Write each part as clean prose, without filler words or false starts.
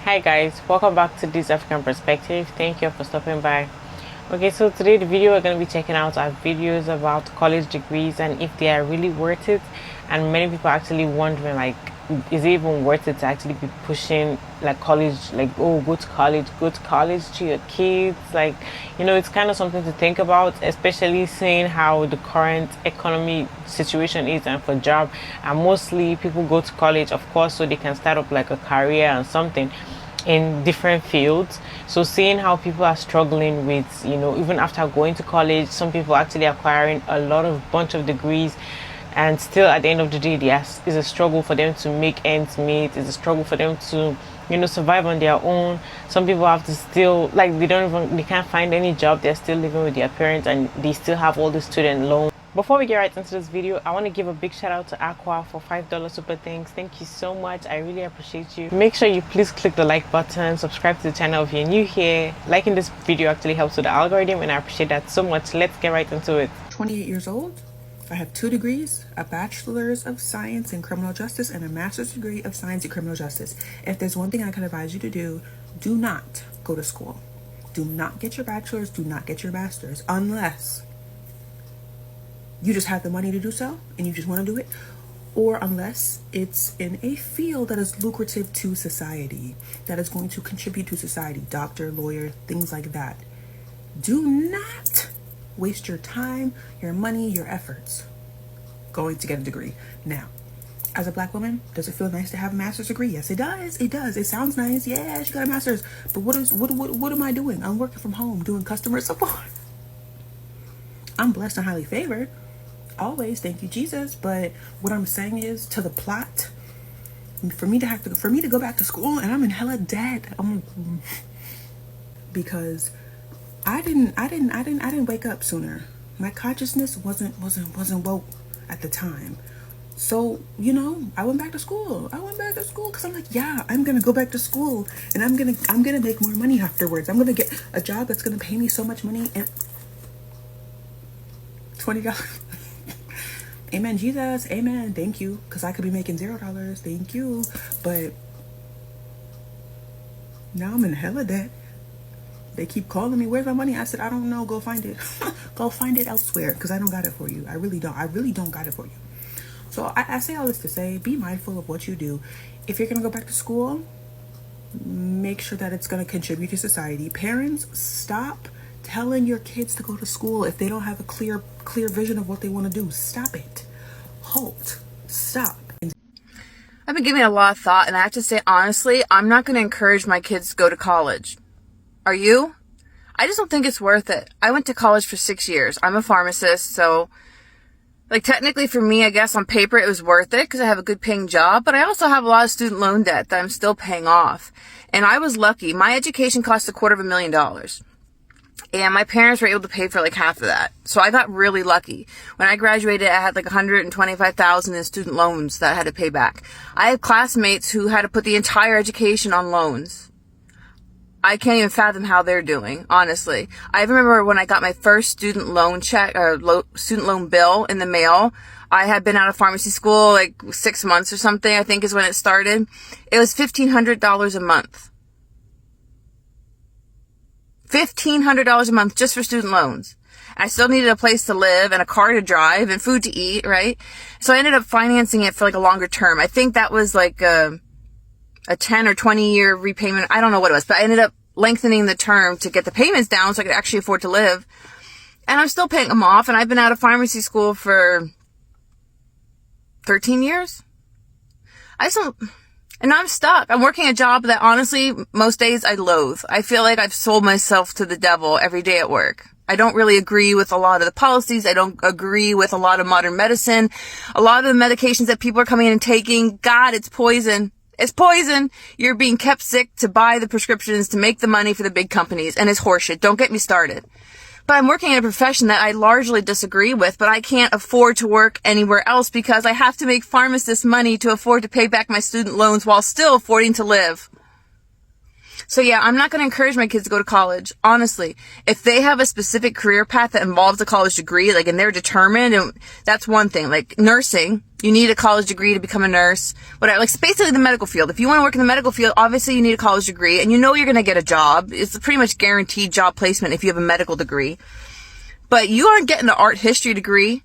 Hi guys, welcome back to this African perspective. Thank you for stopping by. Okay, so today the video we're going to be checking out are videos about college degrees and if they are really worth it. And many people are actually wondering, like, is it even worth it to actually be pushing like college, like, oh, go to college to your kids? Like, it's kind of something to think about, especially seeing how the current economy situation is and for job. And mostly people go to college, of course, so they can start up like a career and something in different fields. So seeing how people are struggling with, even after going to college, some people actually acquiring a lot of bunch of degrees, and still at the end of the day, it's a struggle for them to make ends meet. It's a struggle for them to, survive on their own. Some people have to still, like, they can't find any job. They're still living with their parents and they still have all the student loans. Before we get right into this video, I want to give a big shout out to Aqua for $5 super thanks. Thank you so much. I really appreciate you. Make sure you please click the like button, subscribe to the channel if you're new here. Liking this video actually helps with the algorithm and I appreciate that so much. Let's get right into it. 28 years old. I have 2 degrees, a bachelor's of science in criminal justice and a master's degree of science in criminal justice. If there's one thing I can advise you to do not go to school. Do not get your bachelor's, do not get your master's, unless you just have the money to do so and you just want to do it, or unless it's in a field that is lucrative to society, that is going to contribute to society, doctor, lawyer, things like that. Do not waste your time, your money, your efforts going to get a degree. Now, as a black woman, does it feel nice to have a master's degree? Yes, it does. It does. It sounds nice. Yeah, she got a master's. But what am I doing? I'm working from home doing customer support. I'm blessed and highly favored. Always, thank you, Jesus. But what I'm saying is, to the plot, for me to go back to school and I'm in hella debt. Because I didn't wake up sooner. My consciousness wasn't woke at the time. So, I went back to school. Because I'm like, yeah, I'm gonna go back to school and I'm gonna make more money afterwards. I'm gonna get a job that's gonna pay me so much money and $20. Amen, Jesus. Amen. Thank you. Because I could be making $0. Thank you. But now I'm in hella debt. They keep calling me, where's my money? I said, I don't know. Go find it. Go find it elsewhere because I don't got it for you. I really don't got it for you. So I say all this to say, be mindful of what you do. If you're going to go back to school, make sure that it's going to contribute to society. Parents, stop telling your kids to go to school if they don't have a clear vision of what they want to do. Stop it. Halt. Stop. I've been giving it a lot of thought, and I have to say, honestly, I'm not going to encourage my kids to go to college. Are you? I just don't think it's worth it. I went to college for 6 years. I'm a pharmacist, so technically for me, I guess on paper it was worth it because I have a good paying job, but I also have a lot of student loan debt that I'm still paying off. And I was lucky. My education cost $250,000. And my parents were able to pay for half of that. So I got really lucky. When I graduated, I had $125,000 in student loans that I had to pay back. I had classmates who had to put the entire education on loans. I can't even fathom how they're doing, honestly. I remember when I got my first student loan check or student loan bill in the mail. I had been out of pharmacy school 6 months or something, I think is when it started. It was $1,500 a month. $1,500 a month just for student loans. I still needed a place to live and a car to drive and food to eat, right? So I ended up financing it for a longer term. I think that was a 10 or 20 year repayment. I don't know what it was, but I ended up lengthening the term to get the payments down so I could actually afford to live. And I'm still paying them off. And I've been out of pharmacy school for 13 years. And I'm stuck. I'm working a job that honestly, most days I loathe. I feel like I've sold myself to the devil every day at work. I don't really agree with a lot of the policies. I don't agree with a lot of modern medicine. A lot of the medications that people are coming in and taking, God, it's poison. It's poison. You're being kept sick to buy the prescriptions to make the money for the big companies, and it's horseshit. Don't get me started. But I'm working in a profession that I largely disagree with, but I can't afford to work anywhere else because I have to make pharmacist money to afford to pay back my student loans while still affording to live. So yeah, I'm not going to encourage my kids to go to college. Honestly, if they have a specific career path that involves a college degree, like, and they're determined, and that's one thing. Like nursing, you need a college degree to become a nurse. Whatever, like basically the medical field. If you want to work in the medical field, obviously you need a college degree, and you know you're going to get a job. It's a pretty much guaranteed job placement if you have a medical degree. But you aren't getting an art history degree.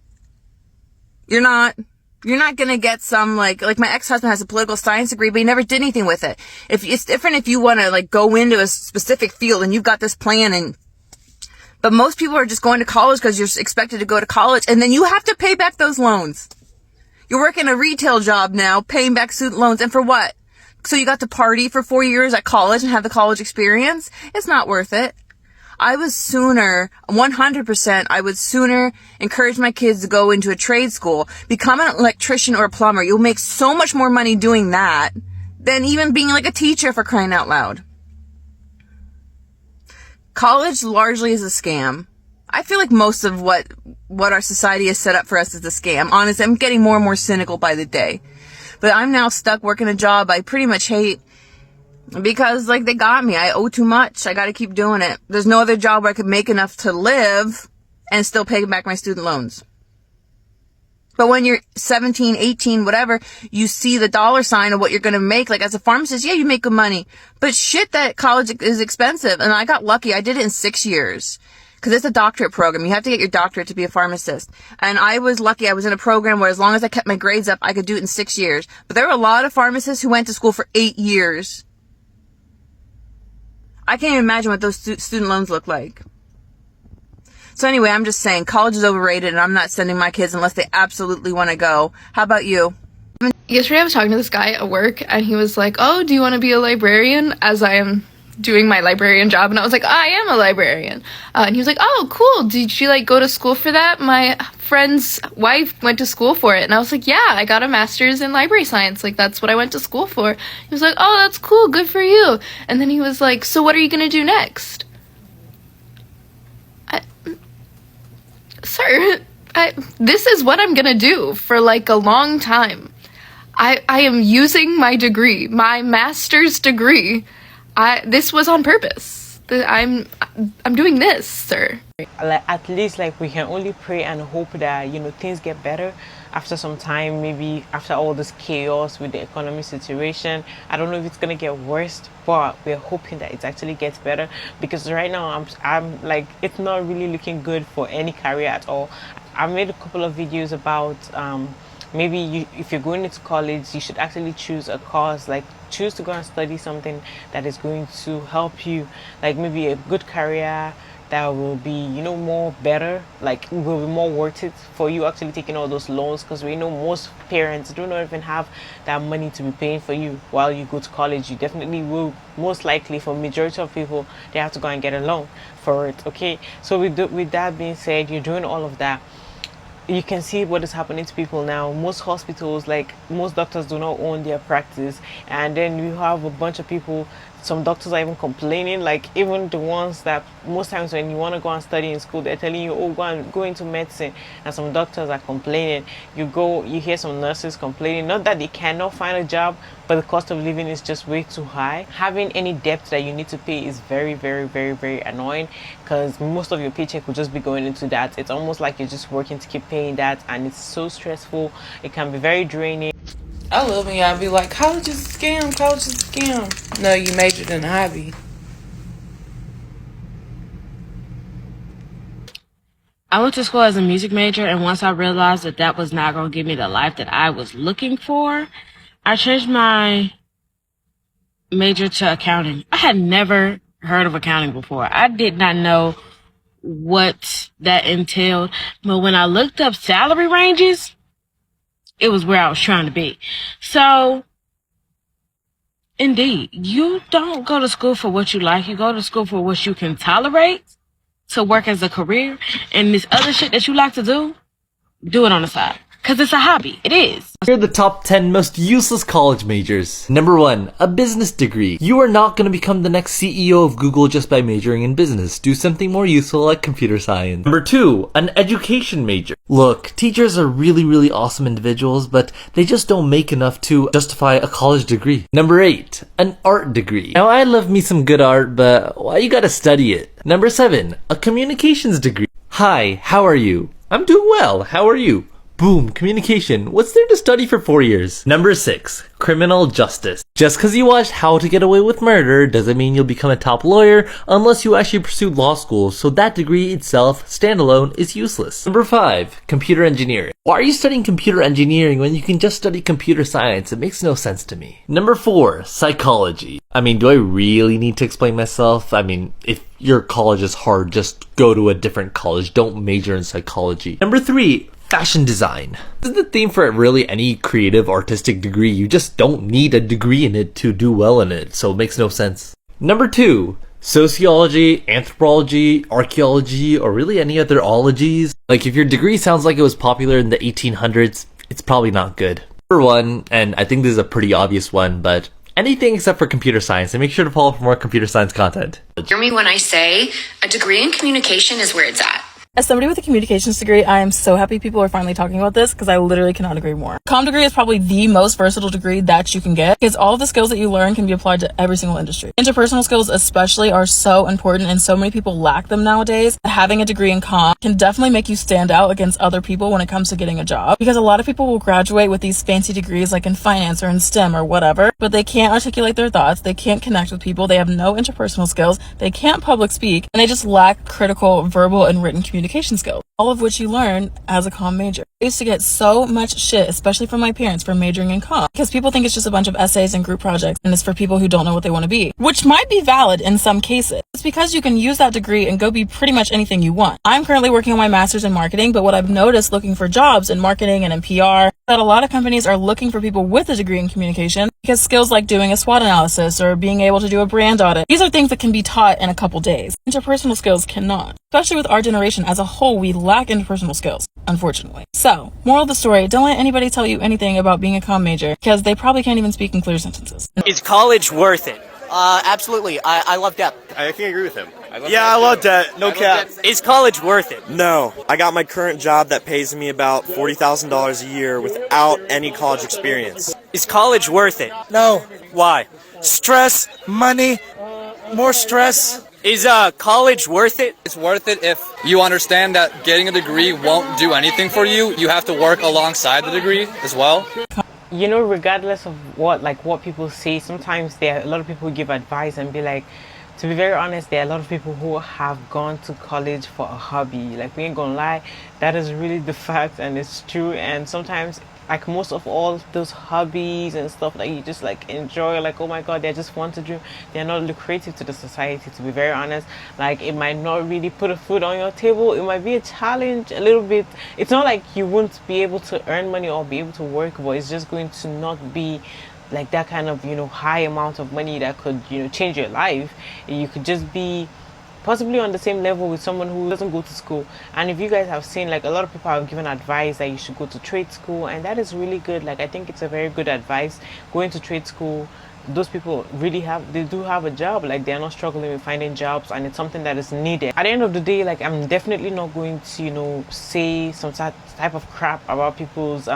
You're not going to get some, like my ex-husband has a political science degree, but he never did anything with it. If it's different if you want to like go into a specific field and you've got this plan, but most people are just going to college because you're expected to go to college, and then you have to pay back those loans. You're working a retail job now, paying back student loans, and for what? So you got to party for 4 years at college and have the college experience? It's not worth it. 100%, I would sooner encourage my kids to go into a trade school, become an electrician or a plumber. You'll make so much more money doing that than even being like a teacher, for crying out loud. College largely is a scam. I feel like most of what our society has set up for us is a scam. Honestly, I'm getting more and more cynical by the day. But I'm now stuck working a job I pretty much hate. Because, like, they got me. I owe too much. I gotta keep doing it. There's no other job where I could make enough to live and still pay back my student loans. But when you're 17, 18, whatever, you see the dollar sign of what you're gonna make. Like, as a pharmacist, yeah, you make good money. But shit, that college is expensive. And I got lucky. I did it in 6 years. Because it's a doctorate program. You have to get your doctorate to be a pharmacist. And I was lucky. I was in a program where as long as I kept my grades up, I could do it in 6 years. But there were a lot of pharmacists who went to school for 8 years. I can't even imagine what those student loans look like. So anyway, I'm just saying college is overrated, and I'm not sending my kids unless they absolutely want to go. How about you? Yesterday I was talking to this guy at work, and he was like, oh, do you want to be a librarian? As I am doing my librarian job, and I was like, I am a librarian. And he was like, oh, cool. Did you like go to school for that? My friend's wife went to school for it. And I was like, yeah, I got a master's in library science. Like, that's what I went to school for. He was like, oh, that's cool. Good for you. And then he was like, so what are you going to do next? Sir, this is what I'm going to do for like a long time. I am using my degree, my master's degree. This was on purpose. I'm doing this, sir. Like, at least like we can only pray and hope that, you know, things get better after some time, maybe after all this chaos with the economic situation. I don't know if it's gonna get worse, but we're hoping that it actually gets better, because right now I'm like, it's not really looking good for any career at all. I made a couple of videos about maybe if you're going into college, you should actually choose a course, like choose to go and study something that is going to help you, like maybe a good career that will be, you know, more better, like will be more worth it for you actually taking all those loans, because we know most parents do not even have that money to be paying for you while you go to college. You definitely will, most likely for majority of people, they have to go and get a loan for it. Okay, so with that being said, you're doing all of that, you can see what is happening to people now. Most hospitals, like most doctors, do not own their practice, and then you have a bunch of people, some doctors are even complaining, like even the ones that most times when you want to go and study in school, they're telling you, oh, go into medicine, and some doctors are complaining. You hear some nurses complaining, not that they cannot find a job, but the cost of living is just way too high. Having any debt that you need to pay is very, very, very, very annoying, because most of your paycheck will just be going into that. It's almost like you're just working to keep paying that, and it's so stressful. It can be very draining. I love when y'all be like, college is a scam, college is a scam. No, you majored in a hobby. I went to school as a music major, and once I realized that that was not going to give me the life that I was looking for, I changed my major to accounting. I had never heard of accounting before. I did not know what that entailed, but when I looked up salary ranges, it was where I was trying to be. So, indeed, you don't go to school for what you like. You go to school for what you can tolerate to work as a career. And this other shit that you like to do it on the side. Cause it's a hobby. It is. Here are the top 10 most useless college majors. Number 1, a business degree. You are not going to become the next CEO of Google just by majoring in business. Do something more useful like computer science. Number 2, an education major. Look, teachers are really awesome individuals, but they just don't make enough to justify a college degree. Number 8, an art degree. Now I love me some good art, but why you gotta study it? Number 7, a communications degree. Hi, how are you? I'm doing well, how are you? Boom, communication. What's there to study for 4 years? Number 6, criminal justice. Just because you watched How to Get Away with Murder doesn't mean you'll become a top lawyer unless you actually pursue law school, so that degree itself, standalone, is useless. Number 5, computer engineering. Why are you studying computer engineering when you can just study computer science? It makes no sense to me. Number 4, psychology. I mean, do I really need to explain myself? I mean, if your college is hard, just go to a different college. Don't major in psychology. Number 3, fashion design. This is the theme for really any creative artistic degree. You just don't need a degree in it to do well in it, so it makes no sense. Number 2, sociology, anthropology, archaeology, or really any other ologies. Like if your degree sounds like it was popular in the 1800s, it's probably not good. Number 1, and I think this is a pretty obvious one, but anything except for computer science, and make sure to follow for more computer science content. Hear me when I say a degree in communication is where it's at. As somebody with a communications degree, I am so happy people are finally talking about this because I literally cannot agree more. Comm degree is probably the most versatile degree that you can get because all of the skills that you learn can be applied to every single industry. Interpersonal skills especially are so important and so many people lack them nowadays. Having a degree in comm can definitely make you stand out against other people when it comes to getting a job because a lot of people will graduate with these fancy degrees like in finance or in STEM or whatever, but they can't articulate their thoughts, they can't connect with people, they have no interpersonal skills, they can't public speak, and they just lack critical verbal and written communication skills. All of which you learn as a comm major. I used to get so much shit, especially from my parents, for majoring in comm, because people think it's just a bunch of essays and group projects, and it's for people who don't know what they want to be, which might be valid in some cases. It's because you can use that degree and go be pretty much anything you want. I'm currently working on my master's in marketing, but what I've noticed looking for jobs in marketing and in PR, that a lot of companies are looking for people with a degree in communication because skills like doing a SWOT analysis or being able to do a brand audit, these are things that can be taught in a couple days. Interpersonal skills cannot. Especially with our generation as a whole, we lack interpersonal skills, unfortunately. So, moral of the story, don't let anybody tell you anything about being a comm major because they probably can't even speak in clear sentences. Is college worth it? Absolutely. I love debt. I can agree with him. I love debt. No cap. Is college worth it? No. I got my current job that pays me about $40,000 a year without any college experience. Is college worth it? No. Why? Stress, money, more stress. Is college worth it? It's worth it if you understand that getting a degree won't do anything for you. You have to work alongside the degree as well. You know, regardless of what people say, sometimes there are a lot of people who give advice and be like, to be very honest, there are a lot of people who have gone to college for a hobby. Like, we ain't gonna lie, that is really the fact, and it's true. And sometimes, like, most of all those hobbies and stuff that you just like enjoy, like, oh my god, they're just fun to do, they're not lucrative to the society, to be very honest. Like, it might not really put a food on your table, it might be a challenge a little bit. It's not like you won't be able to earn money or be able to work, but it's just going to not be like that kind of, you know, high amount of money that could, you know, change your life. You could just be possibly on the same level with someone who doesn't go to school. And if you guys have seen, like, a lot of people have given advice that you should go to trade school, and that is really good. Like, I think it's a very good advice. Going to trade school, those people really do have a job. Like, they're not struggling with finding jobs, and it's something that is needed. At the end of the day, like, I'm definitely not going to, you know, say some type of crap about people's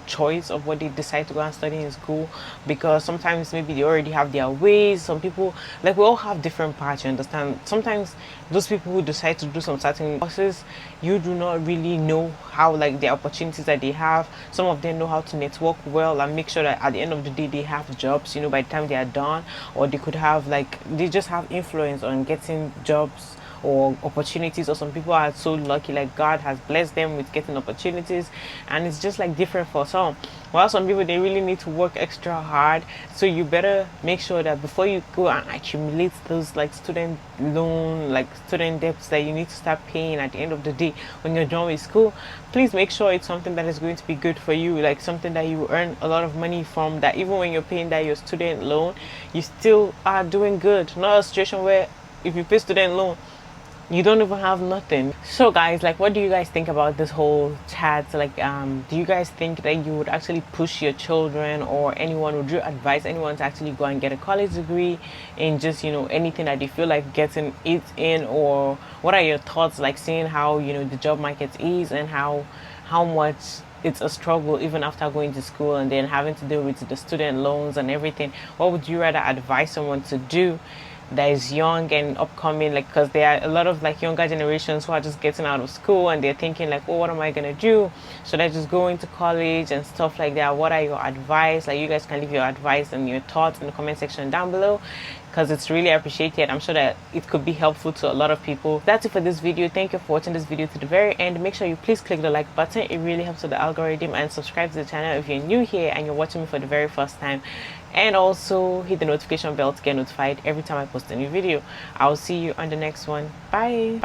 choice of what they decide to go and study in school, because sometimes maybe they already have their ways. Some people, like, we all have different paths, you understand. Sometimes those people who decide to do some certain courses, you do not really know how, like, the opportunities that they have. Some of them know how to network well and make sure that at the end of the day they have jobs, you know, by the time they are done. Or they could have, like, they just have influence on getting jobs or opportunities. Or some people are so lucky, like, God has blessed them with getting opportunities, and it's just like different for some. While some people, they really need to work extra hard. So you better make sure that before you go and accumulate those, like, student loan, like student debts that you need to start paying at the end of the day when you're done with school, please make sure it's something that is going to be good for you, like something that you earn a lot of money from, that even when you're paying that your student loan, you still are doing good. Not a situation where if you pay student loan you don't even have nothing. So guys, like, what do you guys think about this whole chat? Like, do you guys think that you would actually push your children or anyone, would you advise anyone to actually go and get a college degree in just, you know, anything that you feel like getting it in? Or what are your thoughts, like seeing how, you know, the job market is and how much it's a struggle even after going to school and then having to deal with the student loans and everything? What would you rather advise someone to do that is young and upcoming, like, because there are a lot of like younger generations who are just getting out of school and they're thinking like, oh, what am I gonna do? So they're just going to college and stuff like that. What are your advice? Like, you guys can leave your advice and your thoughts in the comment section down below, because it's really appreciated. I'm sure that it could be helpful to a lot of people. That's it for this video. Thank you for watching this video to the very end. Make sure you please click the like button. It really helps with the algorithm, and subscribe to the channel if you're new here and you're watching me for the very first time. And also hit the notification bell to get notified every time I post a new video. I'll see you on the next one. Bye.